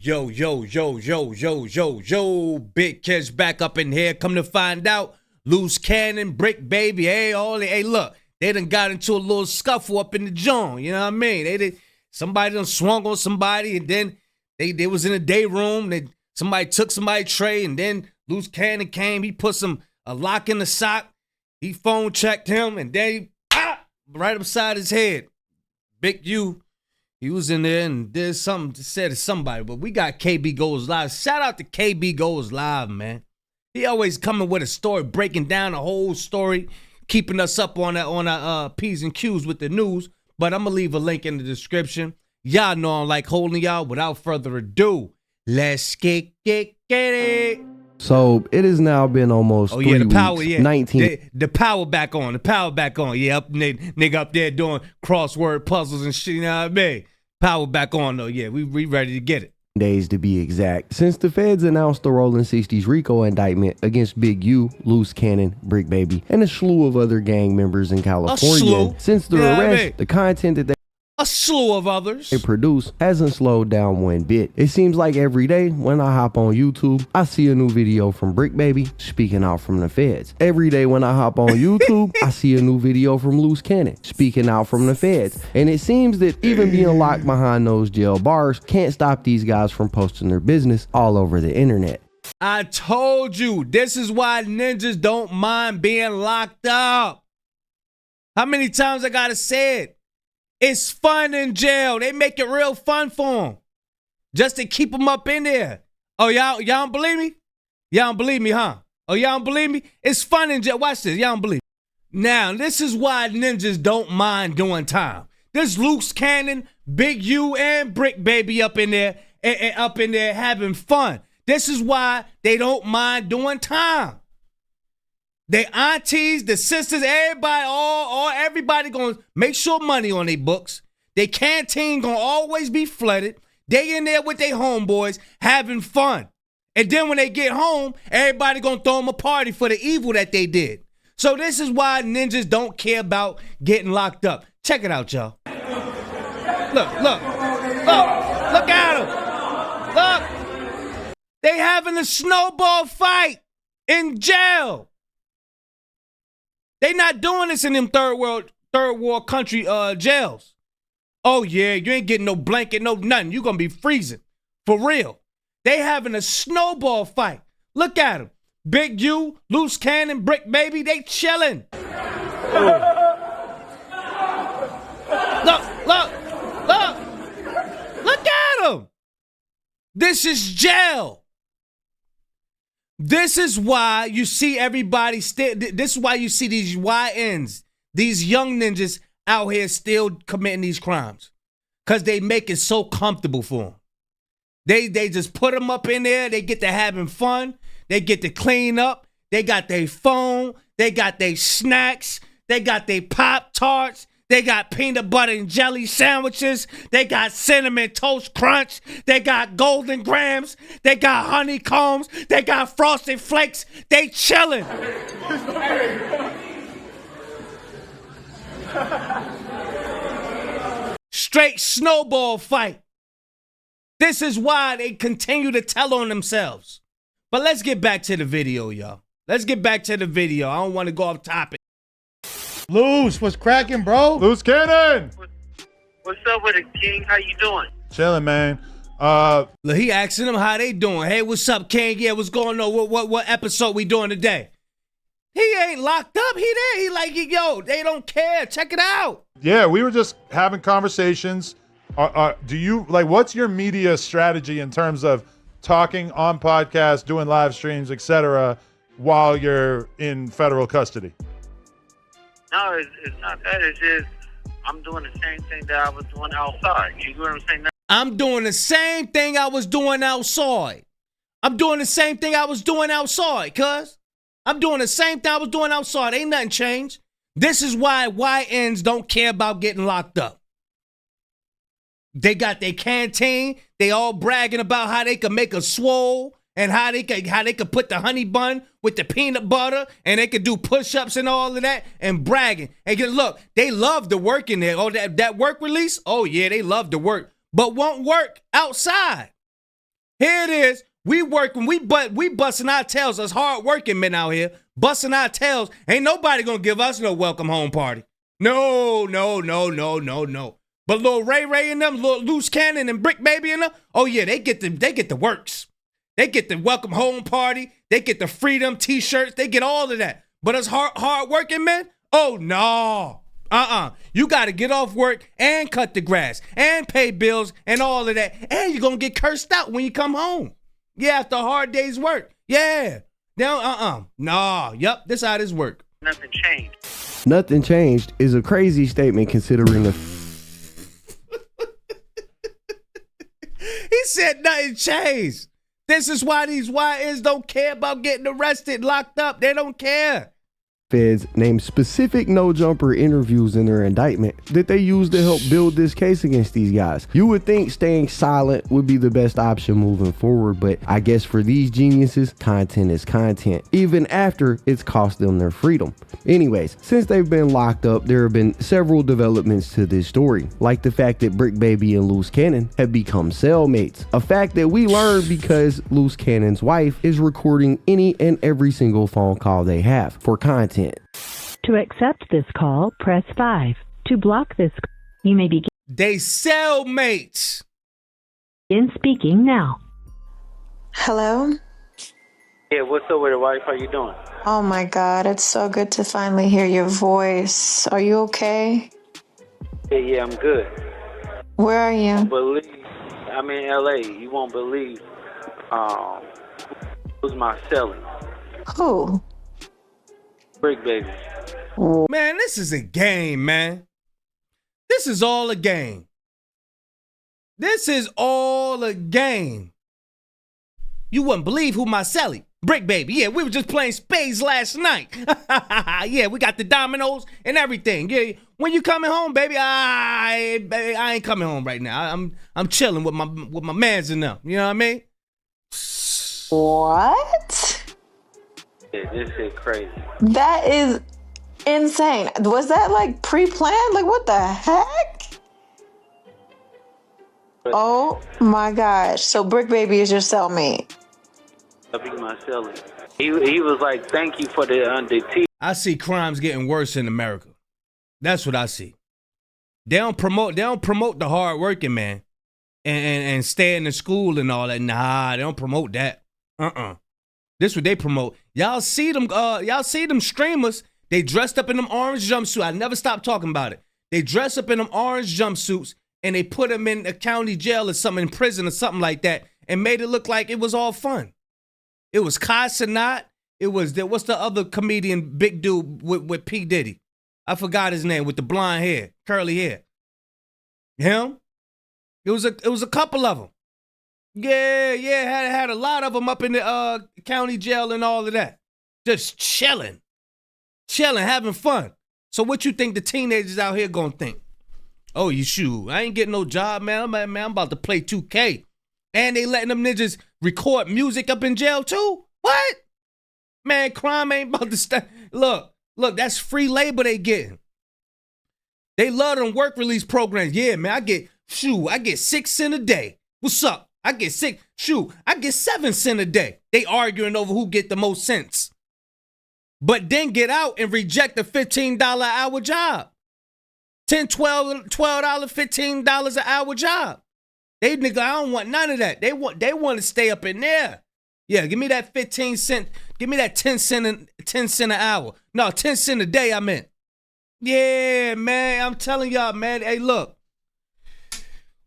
Yo, Big Catch back up in here. Come to find out, Luce Cannon, Bricc, baby. Hey, look, they done got into a little scuffle up in the joint. You know what I mean? Somebody done swung on somebody, and then they was in a day room. Somebody took somebody's tray, and then Luce Cannon came. He put a lock in the sock. He phone checked him, and then right upside his head. Big U. He was in there and did something to say to somebody, but we got KB Goes Live. Shout out to KB Goes Live, man. He always coming with a story, breaking down the whole story, keeping us up on our P's and Q's with the news. But I'm gonna leave a link in the description. Y'all know I'm like holding y'all. Without further ado, let's get it. So it has now been almost 3 weeks. 19. The power back on. Yeah, nigga up there doing crossword puzzles and shit. You know what I mean? Power back on though. Yeah, we ready to get it. Days to be exact. Since the feds announced the Rolling 60s Rico indictment against Big U, Luce Cannon, Bricc Baby, and a slew of other gang members in California. Since the arrest, the content that a slew of others they produce hasn't slowed down one bit. It seems like every day when I hop on YouTube, I see a new video from Bricc Baby speaking out from the feds. Every day when I hop on YouTube, I see a new video from Luce Cannon speaking out from the feds. And it seems that even being locked behind those jail bars can't stop these guys from posting their business all over the internet. I told you, this is why ninjas don't mind being locked up. How many times I gotta say it? It's fun in jail. They make it real fun for them. Just to keep them up in there. Oh, y'all don't believe me? Y'all don't believe me, huh? Oh, y'all don't believe me? It's fun in jail. Watch this. Y'all don't believe me. Now, this is why ninjas don't mind doing time. There's Luce Cannon, Big U, and Bricc Baby up in there having fun. This is why they don't mind doing time. They aunties, the sisters, everybody gonna make sure money on their books. They canteen gonna always be flooded. They in there with their homeboys having fun. And then when they get home, everybody gonna throw them a party for the evil that they did. So this is why ninjas don't care about getting locked up. Check it out, y'all. Look at them. Look. They having a snowball fight in jail. They not doing this in them third world country jails. Oh yeah, you ain't getting no blanket, no nothing. You gonna be freezing. For real. They having a snowball fight. Look at them. Big U, Luce Cannon, Bricc Baby, they chilling. Look at them. This is jail. This is why you see everybody this is why you see these YNs, these young ninjas out here still committing these crimes. Because they make it so comfortable for them. They just put them up in there. They get to having fun. They get to clean up. They got their phone. They got their snacks. They got their Pop-Tarts. They got peanut butter and jelly sandwiches. They got cinnamon toast crunch. They got golden grams. They got honeycombs. They got frosted flakes. They chilling. Straight snowball fight. This is why they continue to tell on themselves. But let's get back to the video, y'all. Let's get back to the video. I don't want to go off topic. Luce, what's cracking, bro? Luce Cannon! What's up with it, King? How you doing? Chilling, man. Look, he asking them how they doing. Hey, what's up, King? Yeah, what's going on? What episode we doing today? He ain't locked up. He there. He like, yo, they don't care. Check it out. Yeah, we were just having conversations. Do you, like, what's your media strategy in terms of talking on podcasts, doing live streams, etc., while you're in federal custody? No, it's not that. It's just I'm doing the same thing that I was doing outside. You know what I'm saying? I'm doing the same thing I was doing outside. I'm doing the same thing I was doing outside, cuz. I'm doing the same thing I was doing outside. Ain't nothing changed. This is why YNs don't care about getting locked up. They got their canteen. They all bragging about how they can make a swole and how they could put the honey bun with the peanut butter and they could do push-ups and all of that and bragging. And look, they love the work in there. Oh, that work release? Oh, yeah, they love the work, but won't work outside. Here it is. We working, we busting our tails. Us hard working men out here, busting our tails. Ain't nobody gonna give us no welcome home party. No. But Lil Ray and them, Lil Luce Cannon and Bricc Baby and them, oh yeah, they get the works. They get the welcome home party. They get the freedom t-shirts. They get all of that. But us hard working men, oh no. You got to get off work and cut the grass and pay bills and all of that. And you're going to get cursed out when you come home. Yeah, after a hard day's work. Yeah. Now, Yep, this how this work. Nothing changed. Nothing changed is a crazy statement considering the... He said nothing changed. This is why these YNs don't care about getting arrested, locked up. They don't care. Feds named specific no-jumper interviews in their indictment that they used to help build this case against these guys. You would think staying silent would be the best option moving forward, but I guess for these geniuses, content is content, even after it's cost them their freedom. Anyways, since they've been locked up, there have been several developments to this story, like the fact that Bricc Baby and Luce Cannon have become cellmates, a fact that we learned because Luce Cannon's wife is recording any and every single phone call they have for content. To accept this call, press 5. To block this, you may begin They cellmates. speaking now. Hello? Yeah, what's up with the wife? How you doing? Oh my God, it's so good to finally hear your voice. Are you okay? Yeah, I'm good. Where are you? I'm in LA. You won't believe who's my celly. Who? Bricc Baby. Man, this is a game, man. This is all a game. This is all a game. You wouldn't believe who my celly, Bricc Baby. Yeah, we were just playing spades last night. Yeah, we got the dominoes and everything. Yeah, when you coming home, baby? I ain't coming home right now. I'm chilling with my mans and them. You know what I mean? What? Yeah, this shit crazy. That is insane. Was that like pre-planned? Like what the heck? Oh my gosh. So Bricc Baby is your cellmate. I'll be my celly. He was like, thank you for the tea. I see crimes getting worse in America. That's what I see. They don't promote the hard working man and staying in school and all that. Nah, they don't promote that. This what they promote. Y'all see them streamers, they dressed up in them orange jumpsuits. I never stop talking about it. They dress up in them orange jumpsuits and they put them in a county jail or something, in prison or something like that, and made it look like it was all fun. It was Kai Cenat. It was what's the other comedian, big dude with P. Diddy? I forgot his name, with the blonde hair, curly hair. Him? It was a couple of them. Yeah, had a lot of them up in the county jail and all of that. Just chilling, having fun. So what you think the teenagers out here gonna think? Oh, you shoot, I ain't getting no job, man. I'm about to play 2K. And they letting them ninjas record music up in jail too? What? Man, crime ain't about to stop. Look, that's free labor they getting. They love them work release programs. Yeah, man, I get 6 cents a day. What's up? I get 7 cents a day. They arguing over who get the most cents. But then get out and reject a $15 an hour job. $10, $12, $15 an hour job. They nigga, I don't want none of that. They want to stay up in there. Yeah, give me that 15 cent. Give me that 10 cent an hour. No, 10 cent a day, I meant. Yeah, man, I'm telling y'all, man. Hey, look.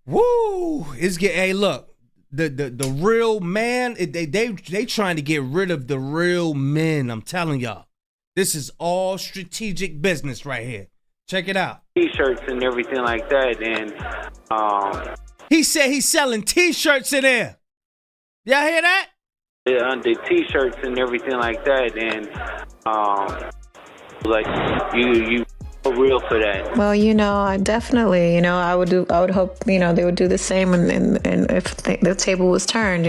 Woo! Hey, look. The real man, they trying to get rid of the real men. I'm telling y'all. This is all strategic business right here. Check it out. T-shirts and everything like that, and he said he's selling T-shirts in there. Y'all hear that? Yeah, the T-shirts and everything like that, and like you for real for that. Well, I definitely, I would hope, they would do the same and if the table was turned,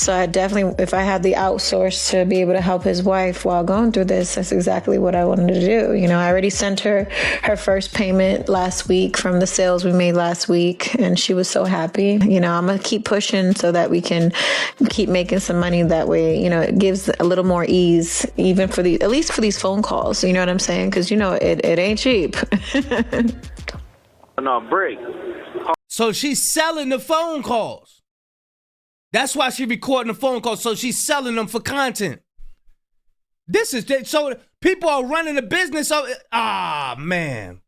So I definitely, if I had the outsource to be able to help his wife while going through this, that's exactly what I wanted to do. You know, I already sent her first payment last week from the sales we made last week, and she was so happy. You know, I'm going to keep pushing so that we can keep making some money that way. You know, it gives a little more ease, even for at least for these phone calls. You know what I'm saying? Because, you know, it ain't cheap. No, Bricc. So she's selling the phone calls. That's why she's recording the phone calls. So she's selling them for content. This is so people are running a business. Man,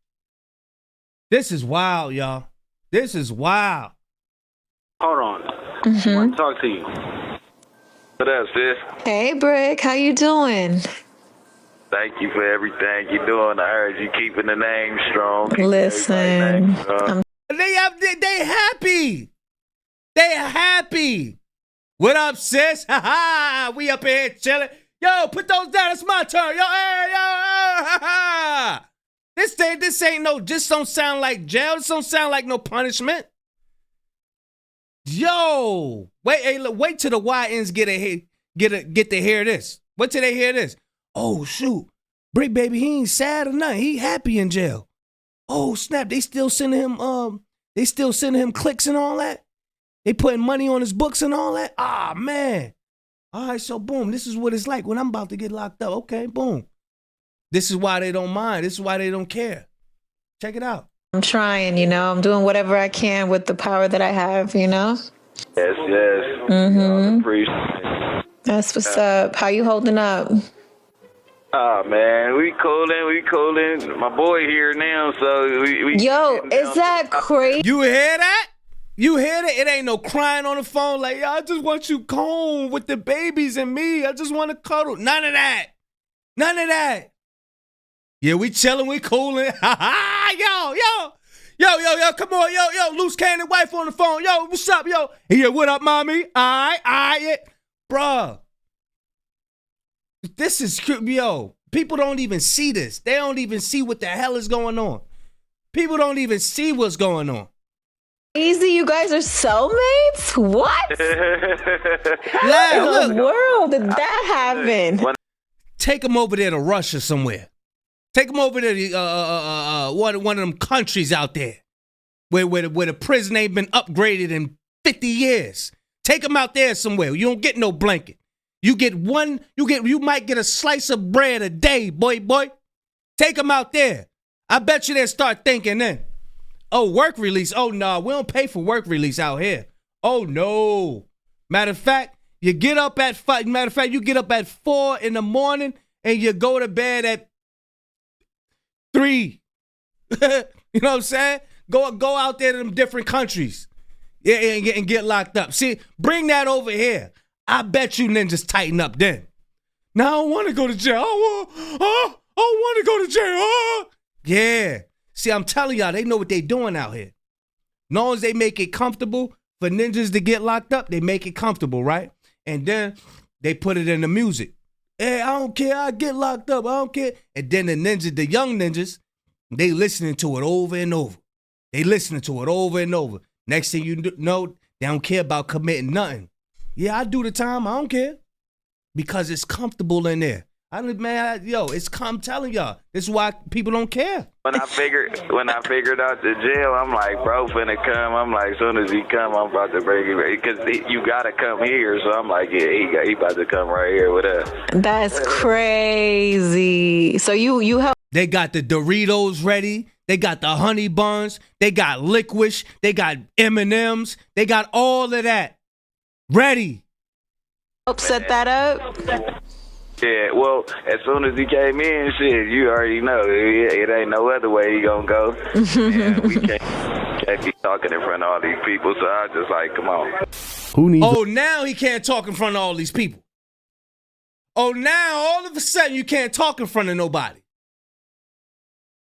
this is wild, y'all. This is wild. Hold on. Mm-hmm. I want to talk to you. What up, sis? Hey, Bricc, how you doing? Thank you for everything you're doing. I heard you keeping the name strong. Listen, They happy. They happy. What up, sis? Ha ha. We up here chilling. Yo, put those down. It's my turn. Yo, hey, yo, ha ha. This ain't no. This don't sound like jail. This don't sound like no punishment. Yo, wait till the YNs get to hear this. Wait till they hear this. Oh shoot, Bricc baby, he ain't sad or nothing. He happy in jail. Oh snap, they still sending him clicks and all that. They putting money on his books and all that. Ah man. All right, so boom, this is what it's like when I'm about to get locked up. Okay, boom. This is why they don't mind. This is why they don't care. Check it out. I'm trying, you know. I'm doing whatever I can with the power that I have, you know. Yes. Mm-hmm. Appreciate it. That's what's up. How you holding up? Oh man, we cooling. My boy here now, so we Yo, is that crazy? You hear that? You hear that? It ain't no crying on the phone like, yo, I just want you home with the babies and me. I just want to cuddle. None of that. None of that. Yeah, we chilling, we cooling. Ha ha, yo, come on, yo, Luce Cannon wife on the phone. Yo, what's up, yo? Yeah, what up, mommy? All right, yeah. Bruh. This is, yo, people don't even see this. They don't even see what the hell is going on. People don't even see what's going on. Easy, you guys are soulmates? What? Look, In the world did that happen? take them over there to Russia somewhere. Take them over to one of them countries out there where the prison ain't been upgraded in 50 years. Take them out there somewhere. You don't get no blanket. You might get a slice of bread a day, boy. Take them out there. I bet you they'll start thinking then. Oh, work release. Oh, no, we don't pay for work release out here. Oh, no. Matter of fact, you get up at 5. Matter of fact, you get up at 4 in the morning and you go to bed at 3. You know what I'm saying? Go out there to them different countries. Yeah, and get locked up. See, bring that over here. I bet you ninjas tighten up then. Now I don't want to go to jail. I don't want to go to jail. Yeah. See, I'm telling y'all, they know what they doing out here. As long as they make it comfortable for ninjas to get locked up, they make it comfortable, right? And then they put it in the music. Hey, I don't care. I get locked up. I don't care. And then the ninjas, the young ninjas, they listening to it over and over. They listening to it over and over. Next thing you know, they don't care about committing nothing. Yeah, I do the time. I don't care. Because it's comfortable in there. I'm telling y'all, this is why people don't care. When I figured out the jail, I'm like, bro, finna come. I'm like, as soon as he come, I'm about to bring him, because you gotta come here. So I'm like, yeah, he about to come right here with us. That's crazy. So you help. They got the Doritos ready. They got the honey buns. They got licorice. They got M&Ms. They got all of that ready. Help set that up. Yeah, well, as soon as he came in, shit, you already know. It ain't no other way he gonna go. And we can't be talking in front of all these people, so I just like, come on. Who needs? Oh, now he can't talk in front of all these people. Oh, now all of a sudden you can't talk in front of nobody.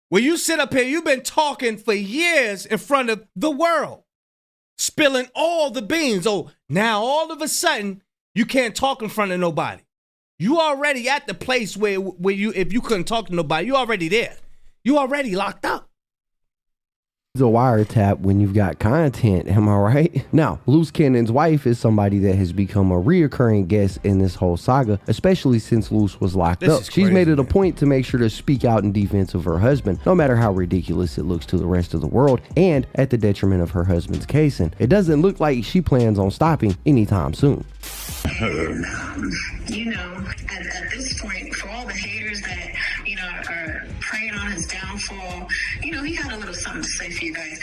When you sit up here, you've been talking for years in front of the world, spilling all the beans. Oh, now all of a sudden you can't talk in front of nobody. You already at the place where you, if you couldn't talk to nobody, you already there. You already locked up. a wiretap when you've got content, am I right? Now, Luce Cannon's wife is somebody that has become a reoccurring guest in this whole saga, especially since Luce was locked up. She's made it a point to make sure to speak out in defense of her husband, no matter how ridiculous it looks to the rest of the world, and at the detriment of her husband's case. And it doesn't look like she plans on stopping anytime soon. You know, at this point, for all the haters that, you know, are preying on his downfall, you know, he got a little something to say for you guys.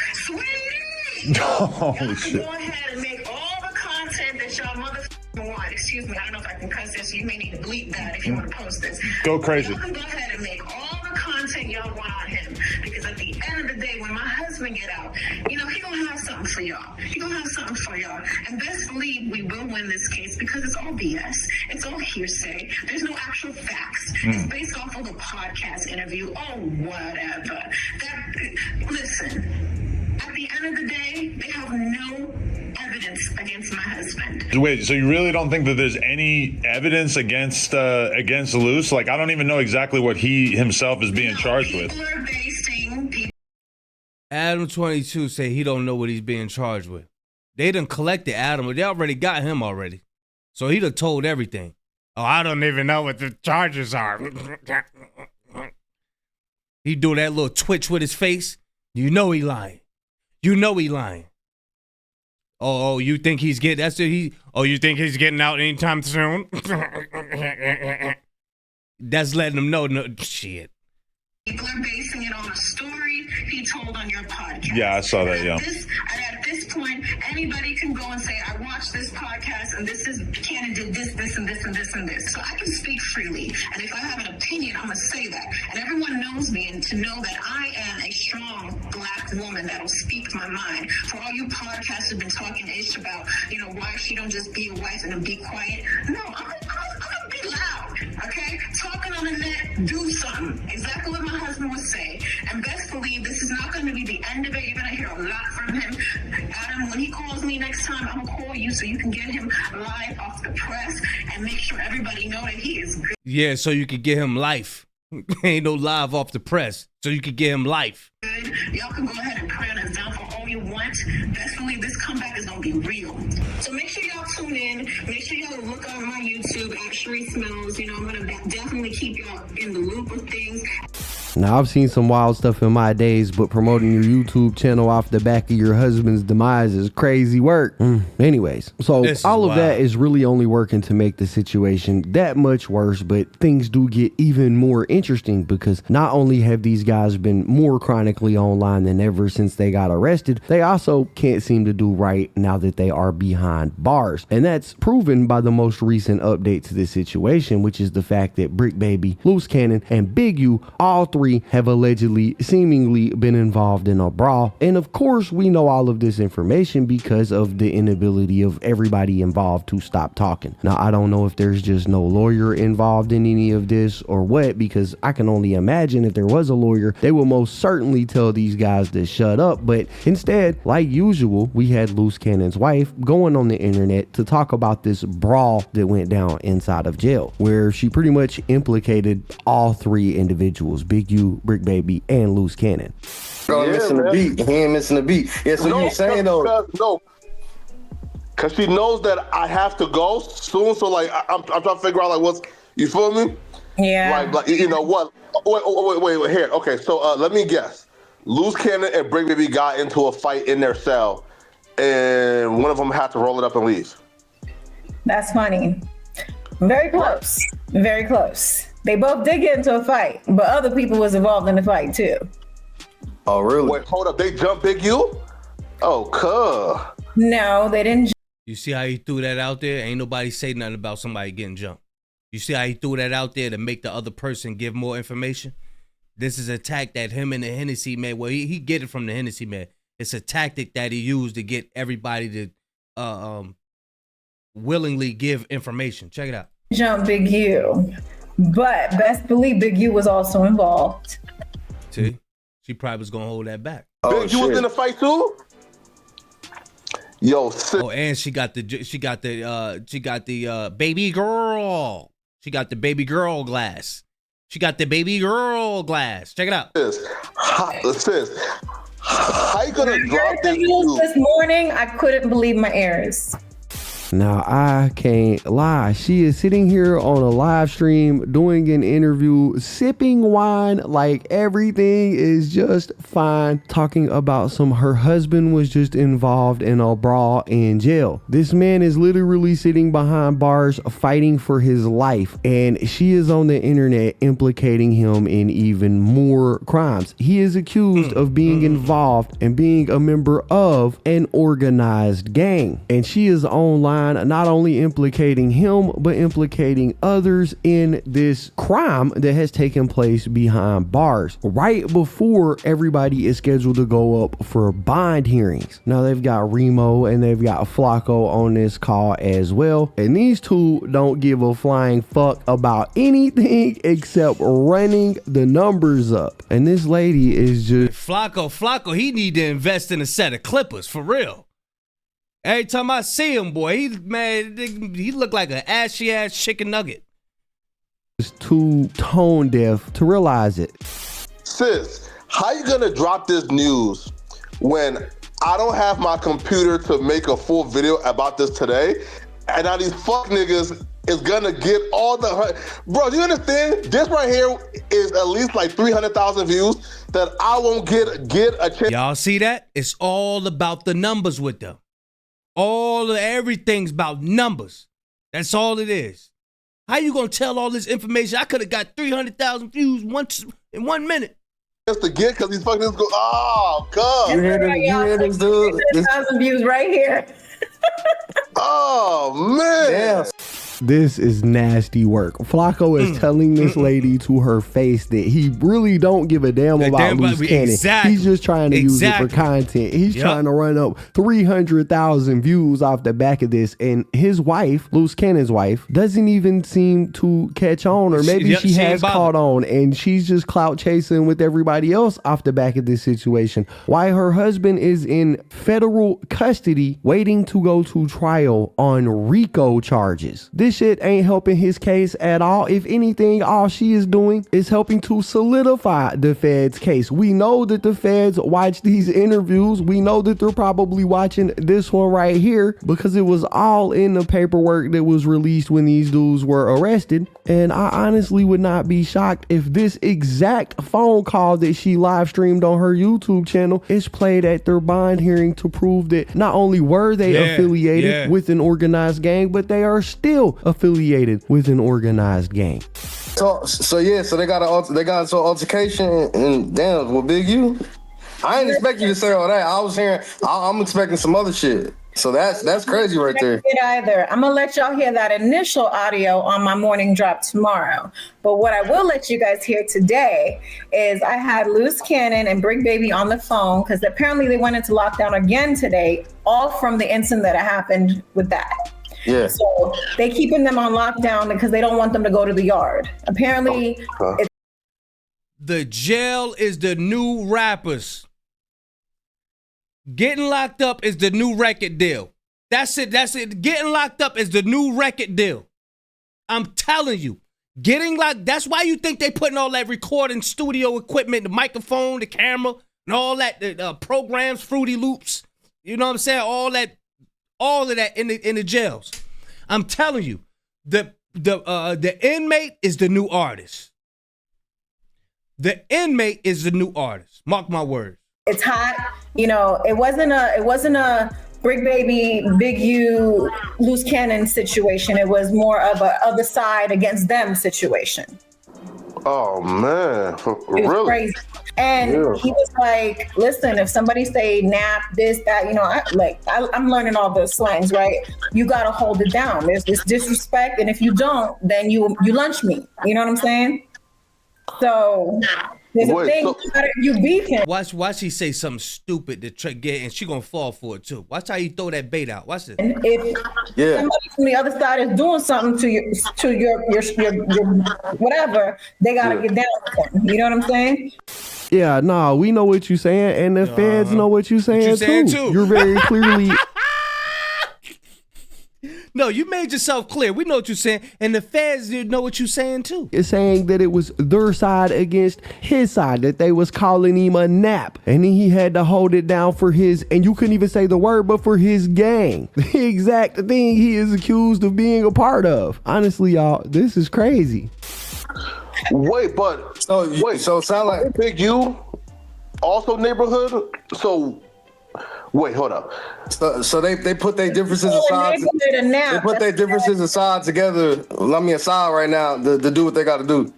Oh, y'all shit. go ahead and make all the content that y'all motherfucking want. Excuse me, I don't know if I can cuss this, so you may need to bleep that if you want to post this. Go crazy. Y'all can go ahead and make all the content y'all want on him, because at the end of the day, when my husband get out, you know, he gonna have something for y'all. He gonna have something for y'all. And best believe we will win this case, because it's all BS. It's all hearsay. There's no actual facts. It's based off of a podcast interview. Oh, whatever. Listen, at the end of the day, they have no evidence against my husband. Wait, so you really don't think that there's any evidence against Luce? Like, I don't even know exactly what he himself is being charged with. People are basing Adam 22 say he don't know what he's being charged with. They done collected Adam, but they already got him already. So he done told everything. Oh, I don't even know what the charges are. He do that little twitch with his face. You know he lying. You know he lying. Oh, you think he's getting you think he's getting out anytime soon? That's letting him know. No, shit. people are basing it on a story he told on your podcast. Yeah, I saw that, yeah. At this point, anybody can go and say, I watched this podcast and Cannon did this, and this, and this, and this. So I can speak freely. And if I have an opinion, I'm going to say that. And everyone knows me, and to know that I am a strong black woman that will speak my mind. For all you podcasts have been talking ish about, why she don't just be a wife and be quiet. No, I'm going to be loud, okay? Talking on the net, do something. Exactly what my husband would say. And best believe this is not going to be the end of it. You're going to hear a lot from him. Adam, when he calls me next time, I'm going to call you so you can get him live off the press and make sure everybody know that he is good. Yeah, so you could get him life. Ain't no live off the press. So you could get him life. Y'all can go ahead and pray on his downfall all you want. Best believe this comeback is going to be real. So make sure y'all tune in. Make sure y'all look on my YouTube at Sheree Smells. I'm going to definitely keep y'all in the loop of things. Now, I've seen some wild stuff in my days, but promoting your YouTube channel off the back of your husband's demise is crazy work. Anyways, so all of that is really only working to make the situation that much worse, but things do get even more interesting because not only have these guys been more chronically online than ever since they got arrested, they also can't seem to do right now that they are behind bars. And that's proven by the most recent update to this situation, which is the fact that Bricc Baby, Luce Cannon, and Big U, all three have allegedly seemingly been involved in a brawl. And of course we know all of this information because of the inability of everybody involved to stop talking. Now, I don't know if there's just no lawyer involved in any of this or what, because I can only imagine if there was a lawyer, they would most certainly tell these guys to shut up. But instead, like usual, we had Luce Cannon's wife going on the internet to talk about this brawl that went down inside of jail, where she pretty much implicated all three individuals, Big U, Bricc Baby, and Luce Cannon. Missing the beat. He ain't missing the beat. Yeah, so you're saying though. No. Because she knows that I have to go soon. So like I'm trying to figure out like what's, you feel me? Yeah. Like you know what? Wait here. Okay, so let me guess. Luce Cannon and Bricc Baby got into a fight in their cell, and one of them had to roll it up and leave. That's funny. Very close. Very close. They both did get into a fight, but other people was involved in the fight too. Oh, really? Wait, hold up. They jumped Big U? Oh, cuh. No, they didn't. You see how he threw that out there? Ain't nobody say nothing about somebody getting jumped. You see how he threw that out there to make the other person give more information? This is a tactic that him and the Hennessy man, well, he get it from the Hennessy man. It's a tactic that he used to get everybody to willingly give information. Check it out. Jump Big U. But best believe Big U was also involved. See? She probably was gonna hold that back. Big U was in the fight too? Yo, sick. Oh, and she got the baby girl. She got the baby girl glass. She got the baby girl glass. Check it out. Sis, How you gonna drop this news news? this morning? I couldn't believe my ears. Now, I can't lie. She is sitting here on a live stream doing an interview, sipping wine like everything is just fine, talking about her husband was just involved in a brawl in jail. This man is literally sitting behind bars fighting for his life, and she is on the internet implicating him in even more crimes. He is accused of being involved and being a member of an organized gang, and she is online not only implicating him but implicating others in this crime that has taken place behind bars right before everybody is scheduled to go up for bond hearings. Now they've got Remo and they've got Flacco on this call as well, and these two don't give a flying fuck about anything except running the numbers up. And this lady is just Flacco, he need to invest in a set of clippers for real. Every time I see him, boy, he look like an ashy ass chicken nugget. too tone deaf to realize it. Sis, how you gonna drop this news when I don't have my computer to make a full video about this today, and now these fuck niggas is gonna get all the... Bro, do you understand? This right here is at least like 300,000 views that I won't get a chance. Y'all see that? It's all about the numbers with them. Everything's about numbers. That's all it is. How you gonna tell all this information? I could have got 300,000 views in 1 minute. Just to get, because these fucking niggas go, oh, God. You hear this dude? 1,000 views right here. Oh, man. Damn. This is nasty work. Flacco is telling this lady to her face that he really don't give a damn about Luce Cannon. Exactly. He's just trying to use it for content. He's trying to run up 300,000 views off the back of this. And his wife, Luce Cannon's wife, doesn't even seem to catch on, or maybe she has caught on, and she's just clout chasing with everybody else off the back of this situation. Why her husband is in federal custody waiting to go to trial on Rico charges. This shit ain't helping his case at all. If anything, all she is doing is helping to solidify the feds' case. We know that the feds watch these interviews. We know that they're probably watching this one right here because it was all in the paperwork that was released when these dudes were arrested. And I honestly would not be shocked if this exact phone call that she live streamed on her YouTube channel is played at their bond hearing to prove that not only were they affiliated with an organized gang, but they are still affiliated with an organized gang. So they got into an altercation, and damn, well, Big U, I ain't expect you to say all that. I was hearing, I'm expecting some other shit. So that's crazy right there. Either I'm gonna let y'all hear that initial audio on my morning drop tomorrow. But what I will let you guys hear today is I had Luce Cannon and Bricc Baby on the phone because apparently they went into lockdown again today, all from the incident that happened with that. Yeah. So they keeping them on lockdown because they don't want them to go to the yard. Apparently, the jail is the new rappers. Getting locked up is the new record deal. That's it. Getting locked up is the new record deal. I'm telling you. Getting locked, that's why you think they putting all that recording studio equipment, the microphone, the camera, and all that, the programs, Fruity Loops. You know what I'm saying? All of that in the jails. I'm telling you, the inmate is the new artist. The inmate is the new artist. Mark my words. it's hot. You know, it wasn't a Bricc Baby, Big U, Luce Cannon situation. It was more of a other side against them situation. Oh man, It was crazy. And Yeah. he was like, listen, if somebody say nap, this, that, you know, I'm learning all those slangs, right? You got to hold it down. There's this disrespect. And if you don't, then you lunch me. You know what I'm saying? So there's a thing, you beef him. Watch he say something stupid to try get, and she gonna fall for it too. Watch how you throw that bait out. Watch this. And if somebody from the other side is doing something to your whatever, they gotta get down with them. You know what I'm saying? Yeah, nah, we know what you're saying, and the feds know what you're saying, too. You're very clearly No, you made yourself clear. We know what you're saying. And the feds know what you're saying too. It's saying that it was their side against his side, that they was calling him a nap. And then he had to hold it down for his, and you couldn't even say the word, but for his gang. The exact thing he is accused of being a part of. Honestly, y'all, this is crazy. Wait, but so sound like Big U also neighborhood? So wait, hold up. So they put their differences aside. They put their differences aside together. Let me aside right now to do what they got to do.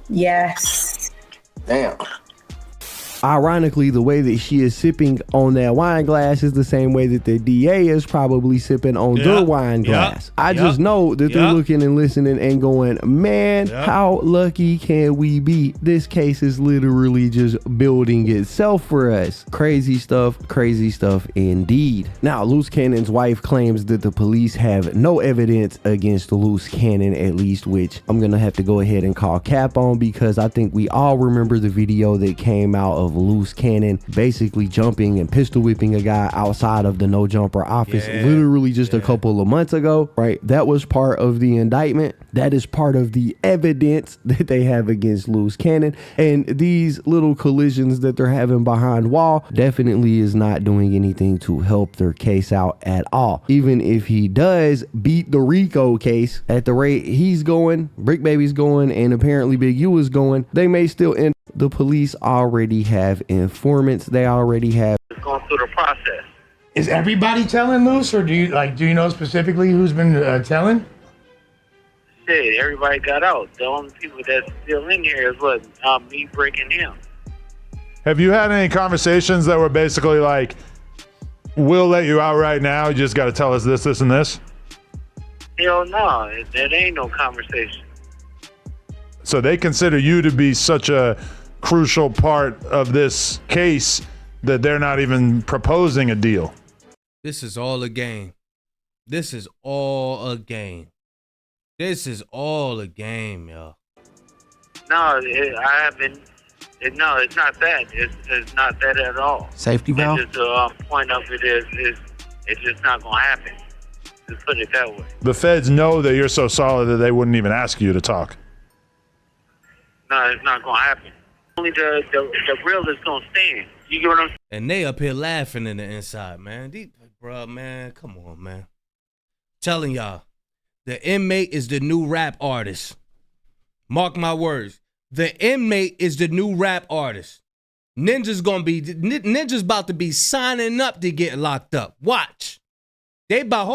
Yes. Damn. Ironically, the way that she is sipping on that wine glass is the same way that the DA is probably sipping on their wine glass. I just know that they're looking and listening and going, man, how lucky can we be? This case is literally just building itself for us. Crazy stuff indeed. Now, Luce Cannon's wife claims that the police have no evidence against Luce Cannon, at least, which I'm going to have to go ahead and call cap on, because I think we all remember the video that came out of Luce Cannon basically jumping and pistol whipping a guy outside of the no jumper office literally just a couple of months ago, right? That was part of the indictment. That is part of the evidence that they have against Luce Cannon. And these little collisions that they're having behind wall definitely is not doing anything to help their case out at all. Even if he does beat the Rico case at the rate he's going, Bricc Baby's going, and apparently Big U is going, they may still end. The police already have informants. They already have going through the process. Is everybody telling Luce, or do you know specifically who's been telling? Shit, everybody got out. The only people that's still in here is what me breaking him. Have you had any conversations that were basically like, we'll let you out right now, you just got to tell us this, this, and this? Hell no, that ain't no conversation. So they consider you to be such a crucial part of this case that they're not even proposing a deal. This is all a game. This is all a game. This is all a game, y'all. No, I haven't. No, it's not that. It's not that at all. Safety valve? It's just the point of it is it's just not going to happen. Just put it that way. The feds know that you're so solid that they wouldn't even ask you to talk. No, it's not going to happen. Only the real is going to stand. You get what I'm saying? And they up here laughing in the inside, man. Bro, man, come on, man. Telling y'all, the inmate is the new rap artist. Mark my words. The inmate is the new rap artist. Ninja's about to be signing up to get locked up. Watch. They about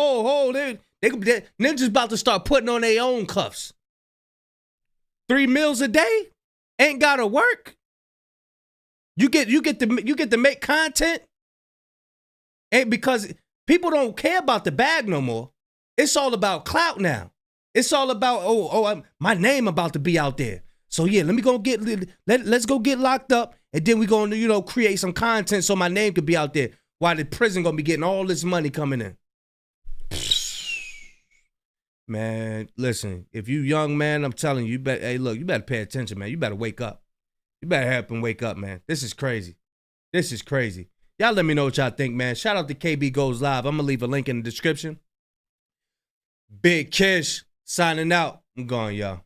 Ninja's about to start putting on their own cuffs. 3 meals a day? Ain't gotta work. You get to make content. And because people don't care about the bag no more. It's all about clout now. It's all about my name about to be out there. So yeah, let's go get locked up, and then we gonna create some content so my name could be out there while the prison gonna be getting all this money coming in. Man, listen, if you young, man, I'm telling you, you better pay attention, man. You better wake up. You better help him wake up, man. This is crazy. This is crazy. Y'all let me know what y'all think, man. Shout out to KB Goes Live. I'm going to leave a link in the description. Big Kish signing out. I'm gone, y'all.